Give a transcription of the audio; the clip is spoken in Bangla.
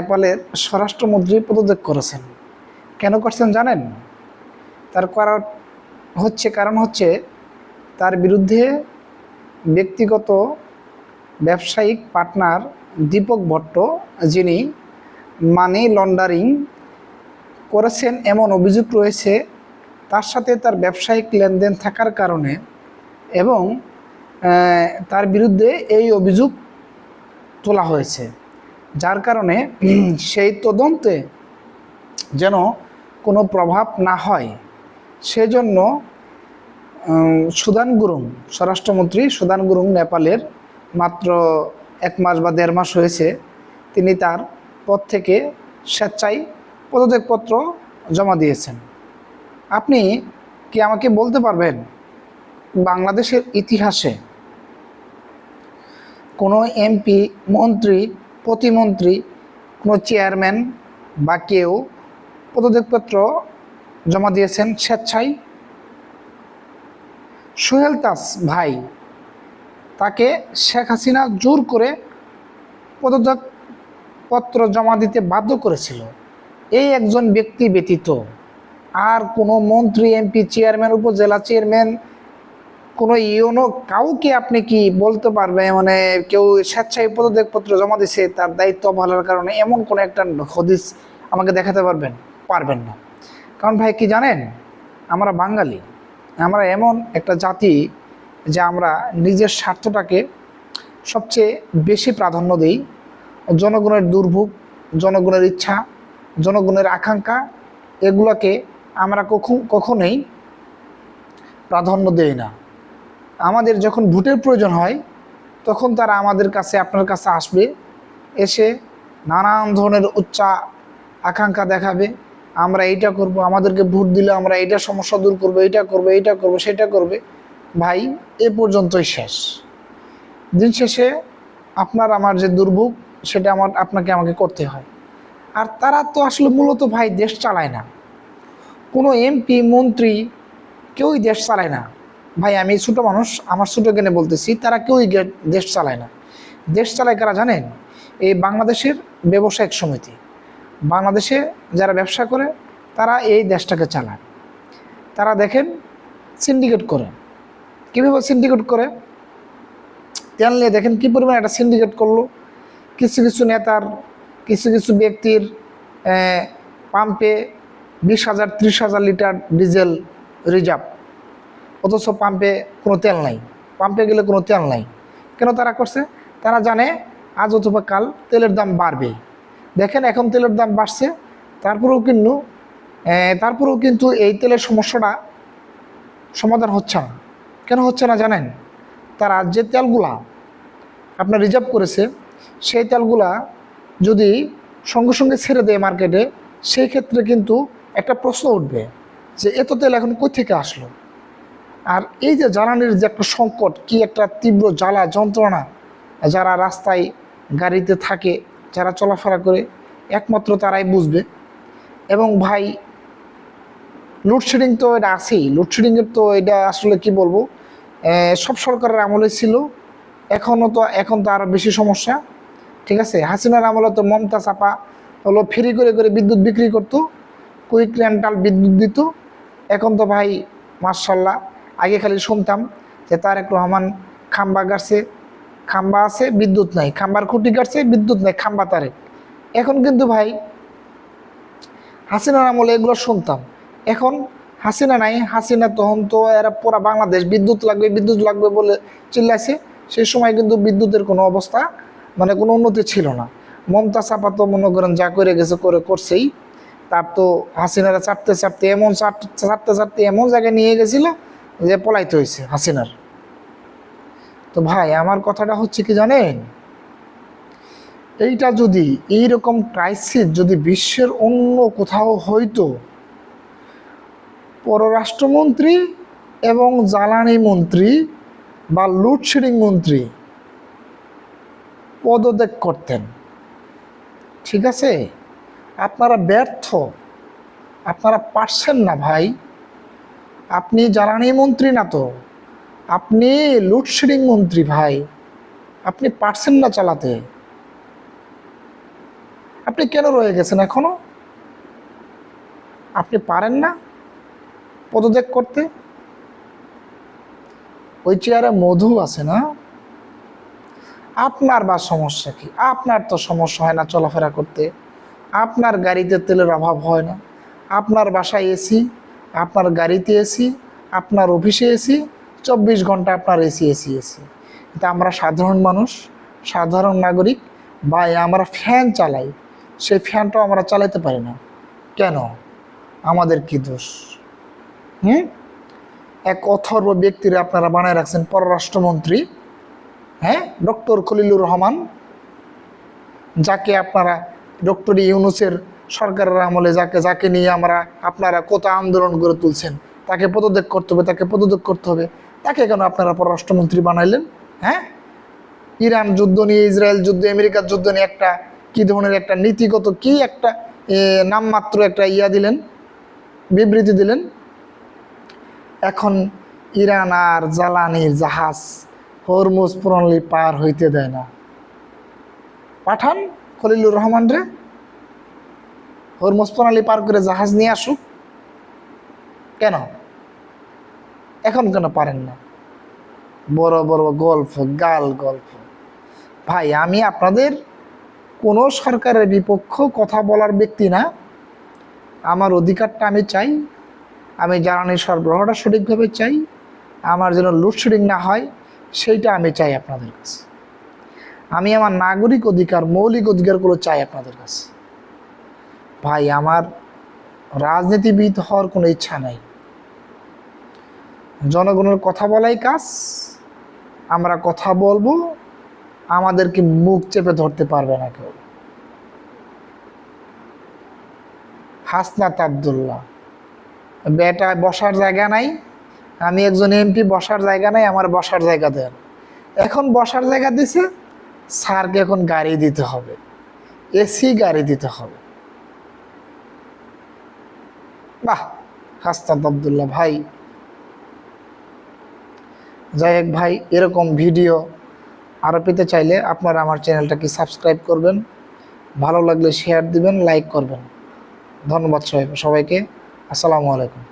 নেপালের স্বরাষ্ট্রমন্ত্রী পদত্যাগ করেছেন। কেন করছেন জানেন? তার কারণ হচ্ছে তার বিরুদ্ধে ব্যক্তিগত ব্যবসায়িক পার্টনার দীপক ভট্ট, যিনি মানি লন্ডারিং করেছেন এমন অভিযোগ রয়েছে। তার সাথে তার ব্যবসায়িক লেনদেন থাকার কারণে এবং তার বিরুদ্ধে এই অভিযোগ তোলা হয়েছে, যার কারণে সেই তদন্তে যেন কোনো প্রভাব না হয় সেজন্য সুদান গুরুং, স্বরাষ্ট্রমন্ত্রী সুদান গুরুং, নেপালের মাত্র 1 মাস বা 1.5 মাস হয়েছে, তিনি তার পদ থেকে স্বেচ্ছায় পদত্যাগপত্র জমা দিয়েছেন। আপনি কি আমাকে বলতে পারবেন বাংলাদেশের ইতিহাসে কোনো এমপি, মন্ত্রী, প্রতিমন্ত্রী, কোনো চেয়ারম্যান বা কেউ পদত্যাগপত্র জমা দিয়েছেন স্বেচ্ছায়? সোহেল তাজ ভাই, তাকে শেখ হাসিনা জোর করে পদত্যাগপত্র জমা দিতে বাধ্য করেছিল। এই একজন ব্যক্তি ব্যতীত আর কোনো মন্ত্রী, এমপি, চেয়ারম্যান, উপজেলা চেয়ারম্যান, কোনো ইউনো কাউকে আপনি কি বলতে পারবে মানে কেউ স্বেচ্ছায় পদত্যাগপত্র জমা দিছে তার দায়িত্ব অবহেলার কারণে, এমন কোনো একটা হদিস আমাকে দেখাতে পারবেন না। কারণ ভাই কি জানেন, আমরা বাঙালি, আমরা এমন একটা জাতি যে আমরা নিজের স্বার্থটাকে সবচেয়ে বেশি প্রাধান্য দিই। জনগণের দুর্ভোগ, জনগণের ইচ্ছা, জনগণের আকাঙ্ক্ষা, এগুলোকে আমরা কখনোই প্রাধান্য দেই না। আমাদের যখন ভোটের প্রয়োজন হয় তখন তারা আমাদের কাছে, আপনার কাছে আসবে, এসে নানান ধরনের আকাঙ্ক্ষা দেখাবে, আমরা এইটা করব, আমাদেরকে ভোট দিলে আমরা এইটা সমস্যা দূর করবো, এইটা করবো, সেটা করবে। ভাই এ পর্যন্তই শেষ। দিন শেষে আপনার আমার যে দুর্ভোগ সেটা আমাকে করতে হয়। আর তারা তো আসলে মূলত ভাই দেশ চালায় না, কোনো এমপি, মন্ত্রী কেউই দেশ চালায় না। ভাই আমি ছোটো মানুষ, আমার ছোটো জ্ঞানে বলতেছি, তারা কেউই দেশ চালায় না। দেশ চালায় কারা জানেন? এই বাংলাদেশের ব্যবসায়িক সমিতি, বাংলাদেশে যারা ব্যবসা করে তারা এই দেশটাকে চালায়। তারা দেখেন সিন্ডিকেট করে, কীভাবে সিন্ডিকেট করে, তেল নিয়ে দেখেন কী পরিমাণ একটা সিন্ডিকেট করলো। কিছু নেতার, কিছু ব্যক্তির পাম্পে 20,000 30,000 লিটার ডিজেল রিজার্ভ, অথচ পাম্পে কোনো তেল নাই, পাম্পে গেলে কোনো তেল নাই। কেন তারা করছে? তারা জানে আজ অথবা কাল তেলের দাম বাড়বে। দেখেন এখন তেলের দাম বাড়ছে, তারপরেও কিন্তু এই তেলের সমস্যাটা সমাধান হচ্ছে না। কেন হচ্ছে না জানেন? তারা যে তেলগুলা আপনার রিজার্ভ করেছে, সেই তেলগুলা যদি সঙ্গে সঙ্গে ছেড়ে দেয় মার্কেটে, সেই ক্ষেত্রে কিন্তু একটা প্রশ্ন উঠবে যে এত তেল এখন কই থেকে আসলো। আর এই যে জ্বালানির যে একটা সংকট, কি একটা তীব্র জ্বালা যন্ত্রণা, যারা রাস্তায় গাড়িতে থাকে, যারা চলাফেরা করে, একমাত্র তারাই বুঝবে। এবং ভাই লোডশেডিং তো এটা আছেই, লোডশেডিংয়ের তো এটা আসলে কি বলবো, সব সরকারের আমলে ছিল, এখন তো আরও বেশি সমস্যা। ঠিক আছে, হাসিনার আমলে তো মমতাজ আপা হলো ফ্রি করে বিদ্যুৎ বিক্রি করতো, কুইক রেন্টাল বিদ্যুৎ দিত। এখন তো ভাই মাশাল্লাহ, আগে খালি শুনতাম যে তারেক রহমান খাম্বা আছে বিদ্যুৎ নাই, খাম্বার খুঁটি কাটছে বিদ্যুৎ নাই, খাম্বা তারেক। এখন কিন্তু ভাই হাসিনার আমলে এগুলো শুনতাম, এখন হাসিনা নাই। হাসিনা তখন তো এরা পুরা বাংলাদেশ বিদ্যুৎ লাগবে বলে চিল্লাইছে। সেই সময় কিন্তু বিদ্যুতের কোনো অবস্থা মানে কোনো উন্নতি ছিল না। মমতাজ আপা তো মনে করেন যা করে গেছে করছেই। তার তো হাসিনারা চাটতে এমন জায়গায় নিয়ে গেছিল যে পলাইতে হয়েছে হাসিনার। তো ভাই আমার কথাটা হচ্ছে কি জানেন, এইটা যদি এইরকম ক্রাইসিস যদি বিশ্বের অন্য কোথাও হইতো, পররাষ্ট্রমন্ত্রী এবং জ্বালানি মন্ত্রী বা লোডশেডিং মন্ত্রী পদত্যাগ করতেন। ঠিক আছে, আপনারা ব্যর্থ, আপনারা পারছেন না ভাই। আপনি জ্বালানি মন্ত্রী না তো, আপনি লোডশেডিং মন্ত্রী ভাই, আপনি পারছেন না চালাতে। আপনি কেন রয়ে গেছেন এখনো? আপনি পারেন না পদত্যাগ করতে? ওই চেয়ারে মধু আছে না? আপনার বা সমস্যা কি? আপনার তো সমস্যা হয় না চলাফেরা করতে, আপনার গাড়িতে তেলের অভাব হয় না, আপনার বাসায় এসি, আপনার গাড়িতে এসি, আপনার অফিসে এসি, 24 ঘন্টা আপনার এসি এসি এসি। কিন্তু আমরা সাধারণ মানুষ, সাধারণ নাগরিক ভাই, আমরা ফ্যান চালাই, সেই ফ্যানটাও আমরা চালাতে পারি না। কেন? আমাদের কি দোষ? হুম? এক অথর্ব ব্যক্তিরে আপনারা বানায় রাখছেন পররাষ্ট্রমন্ত্রী, হ্যাঁ, ডক্টর খলিলুর রহমান, যাকে আপনারা ডক্টর ইউনূসের সরকারের আমলে যাকে নিয়ে আপনারা কত আন্দোলন গড়ে তুলছেন, তাকে পদত্যাগ করতে হবে, তাকে পদত্যাগ করতে হবে, তাকে কেন আপনারা পররাষ্ট্রমন্ত্রী বানাইলেন? হ্যাঁ, ইরান যুদ্ধ নিয়ে, ইসরায়েল যুদ্ধ, আমেরিকার যুদ্ধ নিয়ে একটা কি ধরনের একটা নীতিগত কি একটা নামমাত্র একটা দিলেন, বিবৃতি দিলেন। এখন ইরান আর জ্বালানির জাহাজ হরমুজ প্রণালী পার হইতে দেয় না। পাঠান খলিলুর রহমান রে, হরমুজ প্রণালী পার করে জাহাজ নিয়ে আসুক। কেন এখন কেন পারেন না? বড় বড় গল্প, গাল গল্প। ভাই, আমি আপনাদের কোনো সরকারের বিপক্ষ কথা বলার ব্যক্তি না। আমার অধিকারটা আমি চাই, আমি জ্বালানির সরবরাহটা সঠিকভাবে চাই, আমার যেন লোডশেডিং না হয় সেইটা আমি চাই আপনাদের কাছে। আমি আমার নাগরিক অধিকার, মৌলিক অধিকারগুলো চাই আপনাদের কাছে। ভাই, আমার রাজনীতিবিদ হওয়ার কোনো ইচ্ছা নাই। জনগণের কথা বলাই কাজ, আমরা কথা বলবো, আমাদেরকে মুখ চেপে ধরতে পারবে না কেউ। হাসনাত আব্দুল্লাহ, বেটা বসার জায়গা নাই, আমি একজন এমপি, বসার জায়গা নাই, আমার বসার জায়গা দেন। এখন বসার জায়গা দিছে, স্যারকে এখন গাড়ি দিতে হবে, এসি গাড়ি দিতে হবে। বাহ, হাসনাত আব্দুল্লাহ ভাই। যাই হোক ভাই, এরকম ভিডিও আরও পেতে চাইলে আপনারা আমার চ্যানেলটাকে সাবস্ক্রাইব করবেন, ভালো লাগলে শেয়ার দিবেন, লাইক করবেন। ধন্যবাদ সবাইকে। আসসালামু আলাইকুম।